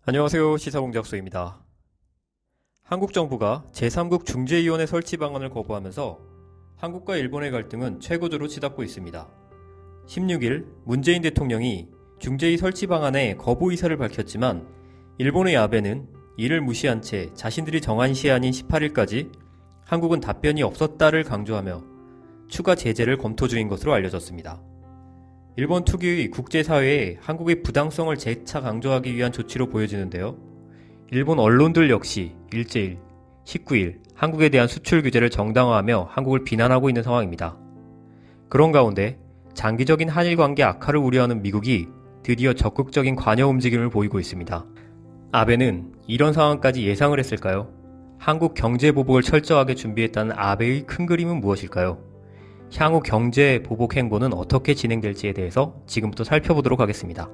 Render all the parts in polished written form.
안녕하세요. 시사공작소입니다. 한국 정부가 제3국 중재위원회 설치 방안을 거부하면서 한국과 일본의 갈등은 최고조로 치닫고 있습니다. 16일 문재인 대통령이 중재위 설치 방안에 거부 의사를 밝혔지만 일본의 아베는 이를 무시한 채 자신들이 정한 시한인 18일까지 한국은 답변이 없었다를 강조하며 추가 제재를 검토 중인 것으로 알려졌습니다. 일본 특유의 국제사회에 한국의 부당성을 재차 강조하기 위한 조치로 보여지는데요. 일본 언론들 역시 일제일, 19일 한국에 대한 수출 규제를 정당화하며 한국을 비난하고 있는 상황입니다. 그런 가운데 장기적인 한일 관계 악화를 우려하는 미국이 드디어 적극적인 관여 움직임을 보이고 있습니다. 아베는 이런 상황까지 예상을 했을까요? 한국 경제 보복을 철저하게 준비했다는 아베의 큰 그림은 무엇일까요? 향후 경제 보복 행보는 어떻게 진행될지에 대해서 지금부터 살펴보도록 하겠습니다.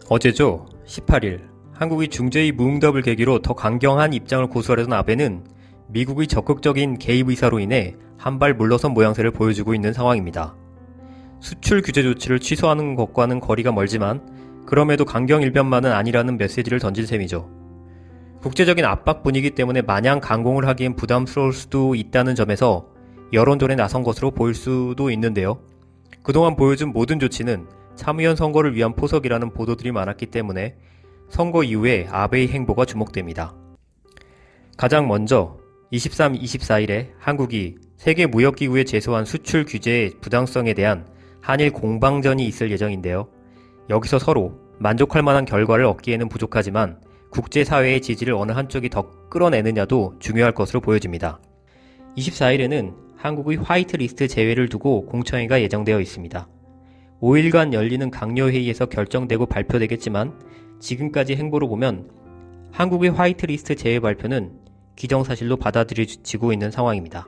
어제죠. 18일 한국이 중재위 무응답을 계기로 더 강경한 입장을 고수하려던 아베는 미국의 적극적인 개입 의사로 인해 한 발 물러선 모양새를 보여주고 있는 상황입니다. 수출 규제 조치를 취소하는 것과는 거리가 멀지만 그럼에도 강경 일변만은 아니라는 메시지를 던질 셈이죠. 국제적인 압박 분위기 때문에 마냥 강공을 하기엔 부담스러울 수도 있다는 점에서 여론전에 나선 것으로 보일 수도 있는데요. 그동안 보여준 모든 조치는 참의원 선거를 위한 포석이라는 보도들이 많았기 때문에 선거 이후에 아베의 행보가 주목됩니다. 가장 먼저 23, 24일에 한국이 세계무역기구에 제소한 수출 규제의 부당성에 대한 한일 공방전이 있을 예정인데요. 여기서 서로 만족할 만한 결과를 얻기에는 부족하지만 국제사회의 지지를 어느 한쪽이 더 끌어내느냐도 중요할 것으로 보여집니다. 24일에는 한국의 화이트리스트 제외를 두고 공청회가 예정되어 있습니다. 5일간 열리는 강요회의에서 결정되고 발표되겠지만 지금까지 행보로 보면 한국의 화이트리스트 제외 발표는 기정사실로 받아들여지고 있는 상황입니다.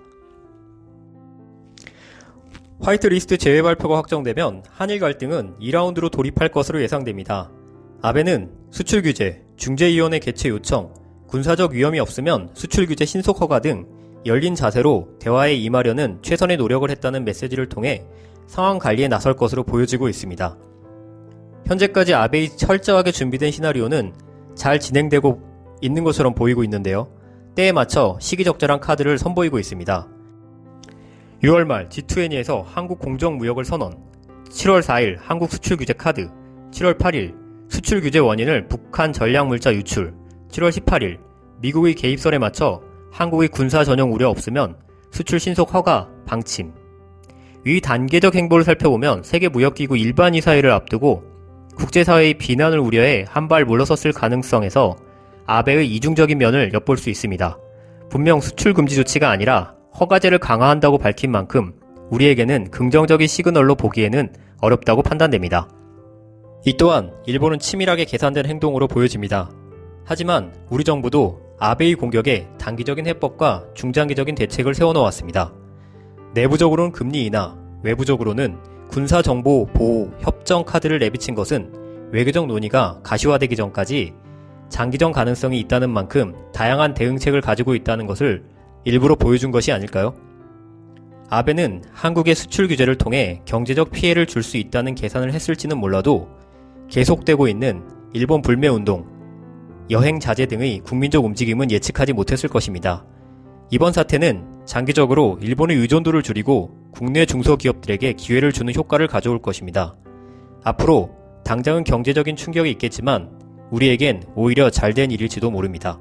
화이트리스트 제외 발표가 확정되면 한일 갈등은 2라운드로 돌입할 것으로 예상됩니다. 아베는 수출 규제, 중재위원회 개최 요청, 군사적 위험이 없으면 수출 규제 신속 허가 등 열린 자세로 대화에 임하려는 최선의 노력을 했다는 메시지를 통해 상황 관리에 나설 것으로 보여지고 있습니다. 현재까지 아베의 철저하게 준비된 시나리오는 잘 진행되고 있는 것처럼 보이고 있는데요. 때에 맞춰 시기적절한 카드를 선보이고 있습니다. 6월 말 G20에서 한국 공정무역을 선언, 7월 4일 한국 수출규제 카드, 7월 8일 수출규제 원인을 북한 전략물자 유출, 7월 18일 미국의 개입설에 맞춰 한국의 군사 전용 우려 없으면 수출 신속 허가, 방침. 위 단계적 행보를 살펴보면 세계무역기구 일반이사회를 앞두고 국제사회의 비난을 우려해 한 발 물러섰을 가능성에서 아베의 이중적인 면을 엿볼 수 있습니다. 분명 수출 금지 조치가 아니라 허가제를 강화한다고 밝힌 만큼 우리에게는 긍정적인 시그널로 보기에는 어렵다고 판단됩니다. 이 또한 일본은 치밀하게 계산된 행동으로 보여집니다. 하지만 우리 정부도 아베의 공격에 단기적인 해법과 중장기적인 대책을 세워놓았습니다. 내부적으로는 금리 인하, 외부적으로는 군사정보 보호 협정 카드를 내비친 것은 외교적 논의가 가시화되기 전까지 장기적 가능성이 있다는 만큼 다양한 대응책을 가지고 있다는 것을 일부러 보여준 것이 아닐까요? 아베는 한국의 수출 규제를 통해 경제적 피해를 줄 수 있다는 계산을 했을지는 몰라도 계속되고 있는 일본 불매운동, 여행 자제 등의 국민적 움직임은 예측하지 못했을 것입니다. 이번 사태는 장기적으로 일본의 의존도를 줄이고 국내 중소기업들에게 기회를 주는 효과를 가져올 것입니다. 앞으로 당장은 경제적인 충격이 있겠지만 우리에겐 오히려 잘된 일일지도 모릅니다.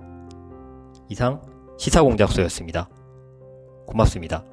이상 시사공작소였습니다. 고맙습니다.